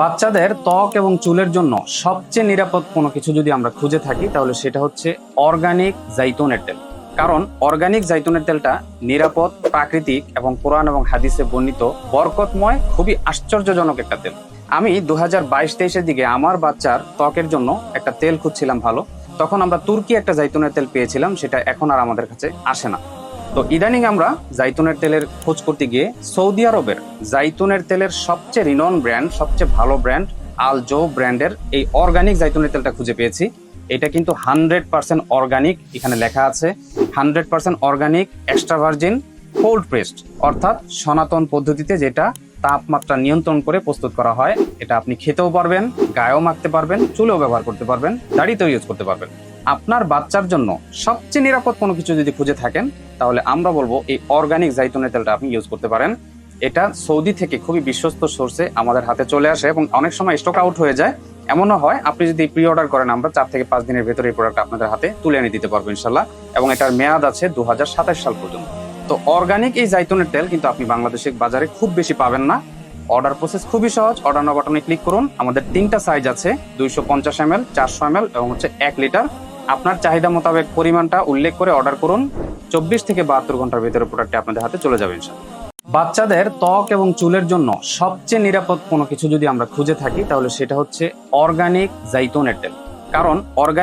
বাচ্চাদের ত্বক এবং চুলের জন্য সবচেয়ে নিরাপদ কোনো কিছু যদি আমরা খুঁজে থাকি তাহলে সেটা হচ্ছে অর্গানিক জাইতুনের তেল। কারণ অর্গানিক জাইতুনের তেলটা নিরাপদ, প্রাকৃতিক এবং কোরআন এবং হাদিসে বর্ণিত বরকতময়, খুবই আশ্চর্যজনক একটা তেল। আমি 2022-23-এর দিকে আমার বাচ্চার ত্বকের জন্য একটা তেল খুঁজছিলাম ভালো। তখন আমরা তুর্কি একটা জাইতুনের তেল পেয়েছিলাম, সেটা এখন আর আমাদের কাছে আসে না। তো ইদানিং আমরা জাইতুনের তেলের খোঁজ করতে গিয়ে সৌদি আরবের জাইতুনের তেলের সবচেয়ে রিনন ব্র্যান্ড, সবচেয়ে ভালো ব্র্যান্ড আল জো ব্র্যান্ডের এই অর্গানিক জাইতুনের তেলটা খুঁজে পেয়েছি। এটা কিন্তু 100% অর্গানিক, এখানে লেখা আছে 100% organic extra virgin cold pressed, অর্থাৎ সনাতন পদ্ধতিতে যেটা তাপমাত্রা নিয়ন্ত্রণ করে প্রস্তুত করা হয়। এটা আপনি খেতেও পারবেন, গায়েও মাখতে পারবেন, চুলেও ব্যবহার করতে পারবেন, দাড়িতেও ইউজ করতে পারবেন। আপনার বাচ্চার জন্য সবচেয়ে নিরাপদ কোনো কিছু যদি খুঁজে থাকেন তাহলে আমরা বলবো এই অর্গানিক জাইতুনের তেলটা আপনি ইউজ করতে পারেন। এটা সৌদি থেকে খুবই বিশ্বস্ত সোর্সে আমাদের হাতে চলে আসে এবং অনেক সময় স্টক আউট হয়ে যায়। এমনও হয় আপনি যদি প্রি অর্ডার করেন, আমরা 4 থেকে 5 দিনের ভেতরে এই প্রোডাক্ট আপনাদের হাতে তুলে এনে দিতে পারবো ইনশাল্লাহ। এবং এটার মেয়াদ আছে 2027 সাল পর্যন্ত। তো অর্গানিক এই জাইতুনের তেল কিন্তু আপনি বাংলাদেশের বাজারে খুব বেশি পাবেন না। অর্ডার প্রসেস খুবই সহজ। অর্ডার নাও বাটনে ক্লিক করুন। আমাদের 3টা সাইজ আছে, 250 ml, 400 ml এবং হচ্ছে 1 লিটার। আপনার চাহিদা মোতাবেক পরিমাণটা উল্লেখ করে অর্ডার করুন। 24 থেকে 72 ঘন্টার ভিতরে প্রোডাক্টটি আপনাদের হাতে চলে যাবে ইনশাআল্লাহ। বাচ্চাদের ত্বক এবং চুলের জন্য সবচেয়ে নিরাপদ কোনো কিছু যদি আমরা খুঁজে থাকি তাহলে সেটা হচ্ছে অর্গানিক জাইতুনের তেল। কারণ অর্গানিক